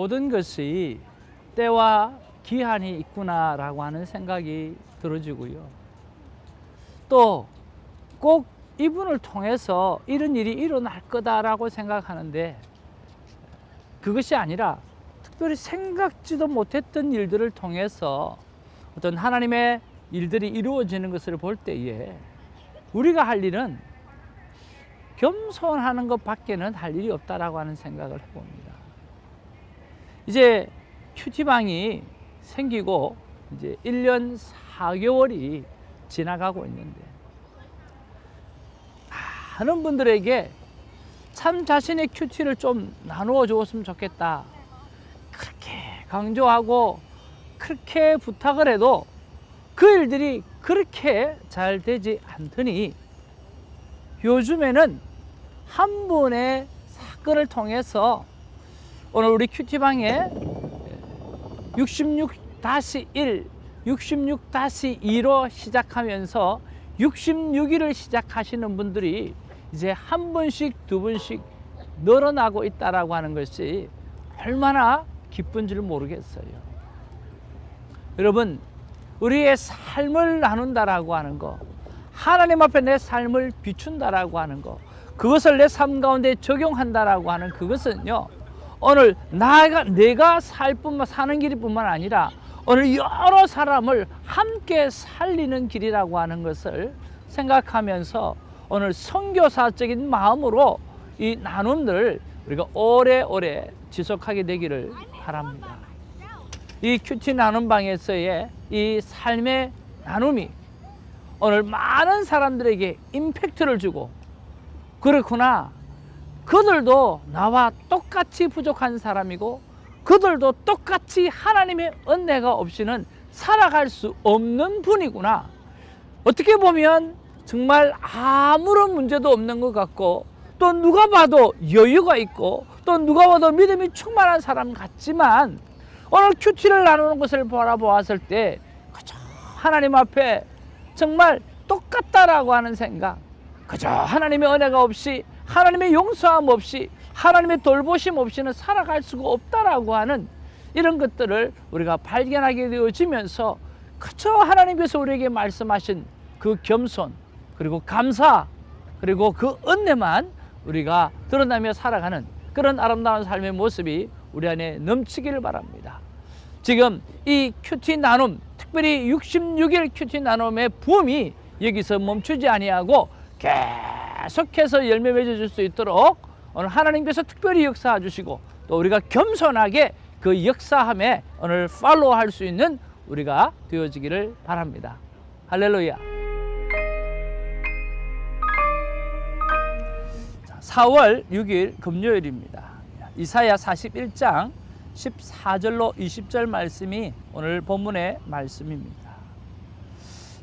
모든 것이 때와 기한이 있구나라고 하는 생각이 들어지고요. 또 꼭 이분을 통해서 이런 일이 일어날 거다라고 생각하는데 그것이 아니라 특별히 생각지도 못했던 일들을 통해서 어떤 하나님의 일들이 이루어지는 것을 볼 때에 우리가 할 일은 겸손하는 것 밖에는 할 일이 없다라고 하는 생각을 해봅니다. 이제 큐티방이 생기고 이제 1년 4개월이 지나가고 있는데 많은 분들에게 참 자신의 큐티를 좀 나누어 주었으면 좋겠다 그렇게 강조하고 그렇게 부탁을 해도 그 일들이 그렇게 잘 되지 않더니 요즘에는 한 분의 사건을 통해서 오늘 우리 큐티방에 66-1, 66-2로 시작하면서 66일을 시작하시는 분들이 이제 한 분씩 두 분씩 늘어나고 있다라고 하는 것이 얼마나 기쁜지를 모르겠어요. 여러분, 우리의 삶을 나눈다라고 하는 거, 하나님 앞에 내 삶을 비춘다라고 하는 거, 그것을 내 삶 가운데 적용한다라고 하는 그것은요, 오늘 내가 사는 길뿐만 아니라 오늘 여러 사람을 함께 살리는 길이라고 하는 것을 생각하면서 오늘 선교사적인 마음으로 이 나눔들을 우리가 오래오래 지속하게 되기를 바랍니다. 이 큐티 나눔방에서의 이 삶의 나눔이 오늘 많은 사람들에게 임팩트를 주고, 그렇구나, 그들도 나와 똑같이 부족한 사람이고 그들도 똑같이 하나님의 은혜가 없이는 살아갈 수 없는 분이구나, 어떻게 보면 정말 아무런 문제도 없는 것 같고 또 누가 봐도 여유가 있고 또 누가 봐도 믿음이 충만한 사람 같지만 오늘 큐티를 나누는 것을 바라보았을 때 그저 하나님 앞에 정말 똑같다라고 하는 생각, 그저 하나님의 은혜가 없이, 하나님의 용서함 없이, 하나님의 돌보심 없이는 살아갈 수가 없다라고 하는 이런 것들을 우리가 발견하게 되어지면서 그저 하나님께서 우리에게 말씀하신 그 겸손, 그리고 감사, 그리고 그 은혜만 우리가 드러나며 살아가는 그런 아름다운 삶의 모습이 우리 안에 넘치기를 바랍니다. 지금 이 큐티 나눔, 특별히 66일 큐티 나눔의 붐이 여기서 멈추지 아니하고 계속해서 열매 맺어줄 수 있도록 오늘 하나님께서 특별히 역사해 주시고 또 우리가 겸손하게 그 역사함에 오늘 팔로우할 수 있는 우리가 되어지기를 바랍니다. 할렐루야. 4월 6일 금요일입니다. 이사야 41장 14절로 20절 말씀이 오늘 본문의 말씀입니다.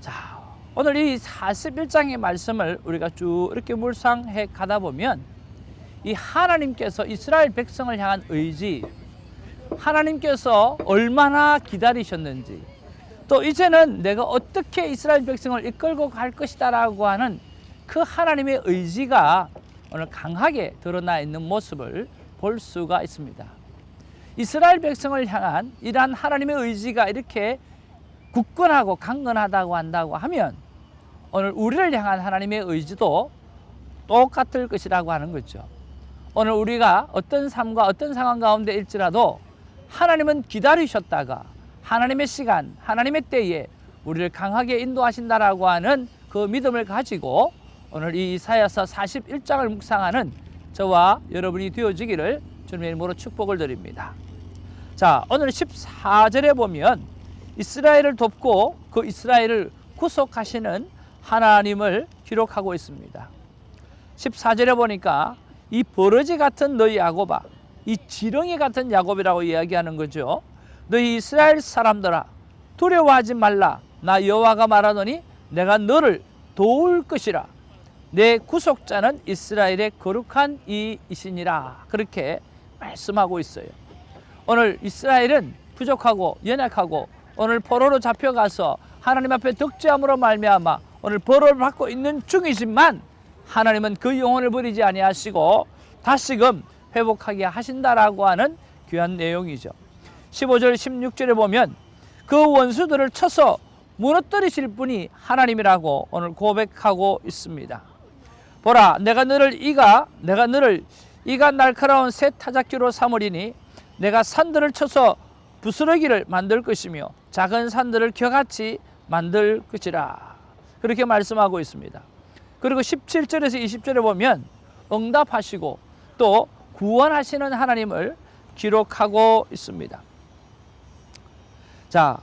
자, 오늘 이 41장의 말씀을 우리가 쭉 이렇게 묵상해 가다 보면 이 하나님께서 이스라엘 백성을 향한 의지, 하나님께서 얼마나 기다리셨는지, 또 이제는 내가 어떻게 이스라엘 백성을 이끌고 갈 것이다 라고 하는 그 하나님의 의지가 오늘 강하게 드러나 있는 모습을 볼 수가 있습니다. 이스라엘 백성을 향한 이러한 하나님의 의지가 이렇게 굳건하고 강건하다고 한다고 하면 오늘 우리를 향한 하나님의 의지도 똑같을 것이라고 하는 거죠. 오늘 우리가 어떤 삶과 어떤 상황 가운데 일지라도 하나님은 기다리셨다가 하나님의 시간, 하나님의 때에 우리를 강하게 인도하신다라고 하는 그 믿음을 가지고 오늘 이 이사야서 41장을 묵상하는 저와 여러분이 되어지기를 주님의 이름으로 축복을 드립니다. 자, 오늘 14절에 보면 이스라엘을 돕고 그 이스라엘을 구속하시는 하나님을 기록하고 있습니다. 14절에 보니까 이 버러지 같은 너희 야곱아, 이 지렁이 같은 야곱이라고 이야기하는 거죠. 너희 이스라엘 사람들아, 두려워하지 말라. 나 여호와가 말하노니 내가 너를 도울 것이라. 내 구속자는 이스라엘의 거룩한 이이시니라. 그렇게 말씀하고 있어요. 오늘 이스라엘은 부족하고 연약하고 오늘 포로로 잡혀가서 하나님 앞에 덕죄함으로 말미암아 오늘 벌을 받고 있는 중이지만 하나님은 그 영혼을 버리지 아니하시고 다시금 회복하게 하신다라고 하는 귀한 내용이죠. 15절 16절에 보면 그 원수들을 쳐서 무너뜨리실 분이 하나님이라고 오늘 고백하고 있습니다. 보라, 내가 너를 이가 날카로운 새 타작기로 삼으리니 내가 산들을 쳐서 부스러기를 만들 것이며 작은 산들을 겨같이 만들 것이라. 그렇게 말씀하고 있습니다. 그리고 17절에서 20절에 보면 응답하시고 또 구원하시는 하나님을 기록하고 있습니다. 자,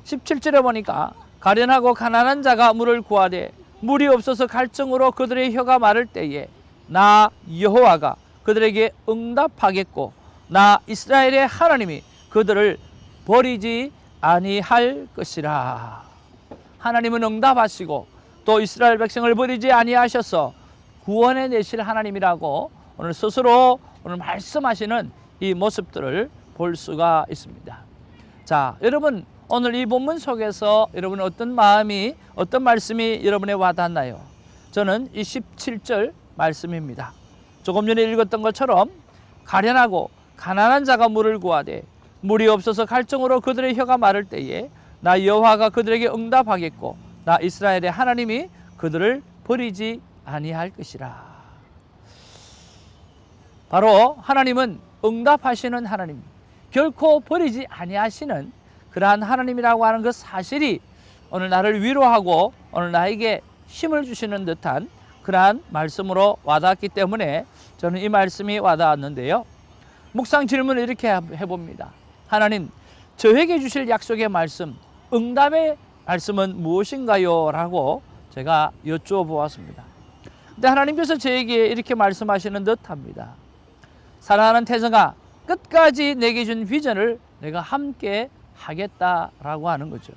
17절에 보니까 가련하고 가난한 자가 물을 구하되 물이 없어서 갈증으로 그들의 혀가 마를 때에 나 여호와가 그들에게 응답하겠고 나 이스라엘의 하나님이 그들을 버리지 아니할 것이라. 하나님은 응답하시고 또 이스라엘 백성을 버리지 아니하셔서 구원해 내실 하나님이라고 오늘 스스로 오늘 말씀하시는 이 모습들을 볼 수가 있습니다. 자, 여러분 오늘 이 본문 속에서 여러분 어떤 마음이 어떤 말씀이 여러분에 와닿나요? 저는 이 17절 말씀입니다. 조금 전에 읽었던 것처럼 가련하고 가난한 자가 물을 구하되 물이 없어서 갈증으로 그들의 혀가 마를 때에 나 여호와가 그들에게 응답하겠고 나 이스라엘의 하나님이 그들을 버리지 아니할 것이라. 바로 하나님은 응답하시는 하나님, 결코 버리지 아니하시는 그러한 하나님이라고 하는 그 사실이 오늘 나를 위로하고 오늘 나에게 힘을 주시는 듯한 그러한 말씀으로 와닿았기 때문에 저는 이 말씀이 와닿았는데요. 묵상 질문을 이렇게 해봅니다. 하나님, 저에게 주실 약속의 말씀, 응답의 말씀은 무엇인가요? 라고 제가 여쭈어보았습니다. 근데 하나님께서 저에게 이렇게 말씀하시는 듯합니다. 사랑하는 태성아, 끝까지 내게 준 비전을 내가 함께 하겠다라고 하는 거죠.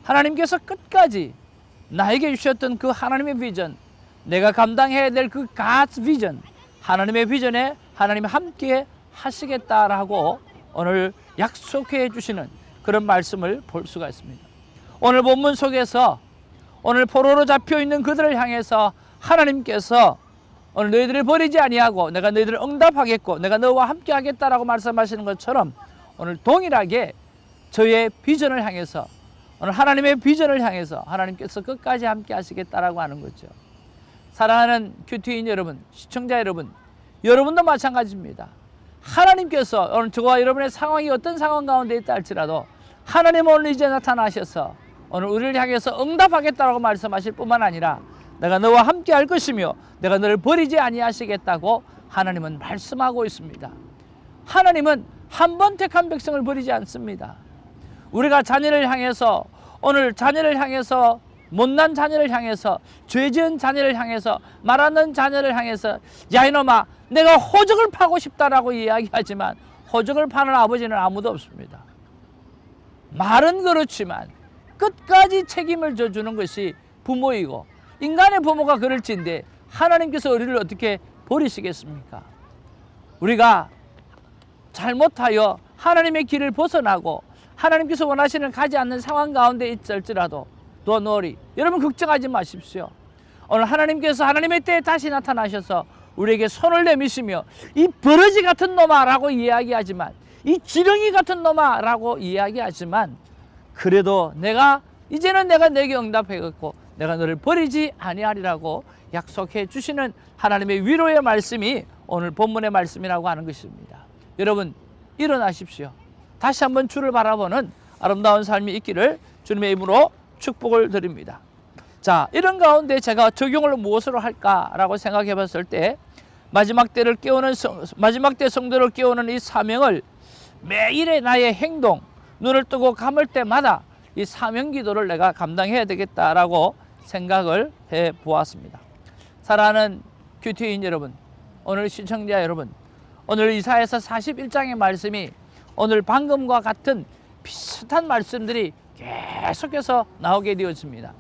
하나님께서 끝까지 나에게 주셨던 그 하나님의 비전, 내가 감당해야 될 그 God's vision, 하나님의 비전에 하나님이 함께 하시겠다라고 오늘 약속해 주시는 그런 말씀을 볼 수가 있습니다. 오늘 본문 속에서 오늘 포로로 잡혀 있는 그들을 향해서 하나님께서 오늘 너희들을 버리지 아니하고 내가 너희들을 응답하겠고 내가 너와 함께 하겠다라고 말씀하시는 것처럼 오늘 동일하게 저의 비전을 향해서 오늘 하나님의 비전을 향해서 하나님께서 끝까지 함께 하시겠다라고 하는 거죠. 사랑하는 큐티인 여러분, 시청자 여러분, 여러분도 마찬가지입니다. 하나님께서 오늘 저와 여러분의 상황이 어떤 상황 가운데 있다 할지라도 하나님은 오늘 이제 나타나셔서 오늘 우리를 향해서 응답하겠다라고 말씀하실 뿐만 아니라 내가 너와 함께 할 것이며 내가 너를 버리지 아니하시겠다고 하나님은 말씀하고 있습니다. 하나님은 한 번 택한 백성을 버리지 않습니다. 우리가 자녀를 향해서 오늘 자녀를 향해서 못난 자녀를 향해서 죄 지은 자녀를 향해서 말하는 자녀를 향해서 야 이놈아 내가 호적을 파고 싶다라고 이야기하지만 호적을 파는 아버지는 아무도 없습니다. 말은 그렇지만 끝까지 책임을 져주는 것이 부모이고 인간의 부모가 그럴지인데 하나님께서 우리를 어떻게 버리시겠습니까? 우리가 잘못하여 하나님의 길을 벗어나고 하나님께서 원하시는 가지 않는 상황 가운데 있을지라도 Don't worry. 여러분 걱정하지 마십시오. 오늘 하나님께서 하나님의 때에 다시 나타나셔서 우리에게 손을 내미시며 이 버러지 같은 놈아 라고 이야기하지만 이 지렁이 같은 놈아 라고 이야기하지만 그래도 이제는 내가 내게 응답하겠고 내가 너를 버리지 아니하리라고 약속해 주시는 하나님의 위로의 말씀이 오늘 본문의 말씀이라고 하는 것입니다. 여러분 일어나십시오. 다시 한번 주를 바라보는 아름다운 삶이 있기를 주님의 이름으로 축복을 드립니다. 자, 이런 가운데 제가 적용을 무엇으로 할까라고 생각해 봤을 때 마지막 때 성도를 깨우는 이 사명을 매일의 나의 행동, 눈을 뜨고 감을 때마다 이 사명 기도를 내가 감당해야 되겠다라고 생각을 해 보았습니다. 사랑하는 큐티인 여러분, 오늘 시청자 여러분, 오늘 이사야서 41장의 말씀이 오늘 방금과 같은 비슷한 말씀들이 계속해서 나오게 되었습니다.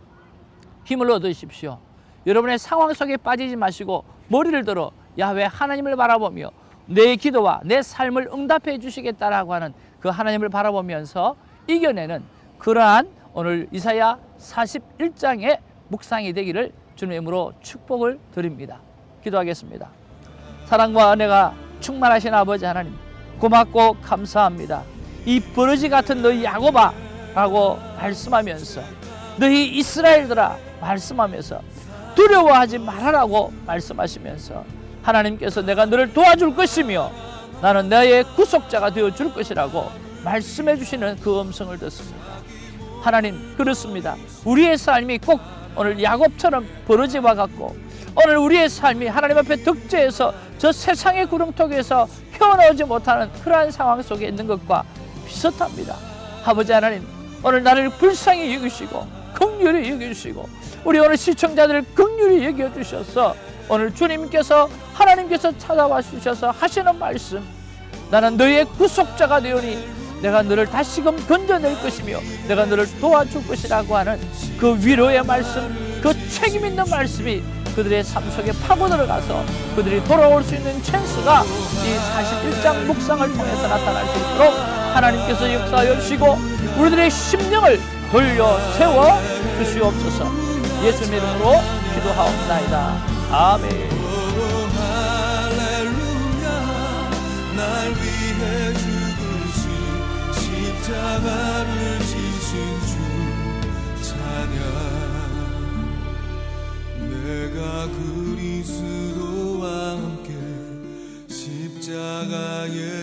힘을 얻으십시오. 여러분의 상황 속에 빠지지 마시고 머리를 들어 야훼 하나님을 바라보며 내 기도와 내 삶을 응답해 주시겠다라고 하는 그 하나님을 바라보면서 이겨내는 그러한 오늘 이사야 41장의 묵상이 되기를 주님의 이름으로 축복을 드립니다. 기도하겠습니다. 사랑과 은혜가 충만하신 아버지 하나님, 고맙고 감사합니다. 이 버러지 같은 너희 야곱아 라고 말씀하면서, 너희 이스라엘들아 말씀하면서, 두려워하지 말아라고 말씀하시면서, 하나님께서 내가 너를 도와줄 것이며 나는 너의 구속자가 되어줄 것이라고 말씀해 주시는 그 음성을 듣습니다. 하나님, 그렇습니다. 우리의 삶이 꼭 오늘 야곱처럼 버러지와 같고, 오늘 우리의 삶이 하나님 앞에 득죄해서 저 세상의 구름통에서 헤어나오지 못하는 그러한 상황 속에 있는 것과 비슷합니다. 아버지 하나님, 오늘 나를 불쌍히 여기시고 긍휼히 여기시고 우리 오늘 시청자들을 긍휼히 여겨주셔서 오늘 주님께서, 하나님께서 찾아와 주셔서 하시는 말씀, 나는 너의 구속자가 되오니 내가 너를 다시금 건져낼 것이며 내가 너를 도와줄 것이라고 하는 그 위로의 말씀, 그 책임 있는 말씀이 그들의 삶 속에 파고 들어가서 그들이 돌아올 수 있는 찬스가 이 41장 묵상을 통해서 나타날 수 있도록 하나님께서 역사하여 주시고 우리들의 심령을 돌려 세워 주시옵소서. 예수님 이름으로 기도하옵나이다. 아멘. 날 위해 죽으신 십자가를 지신 주 찬양. 내가 그리스도와 함께 십자가에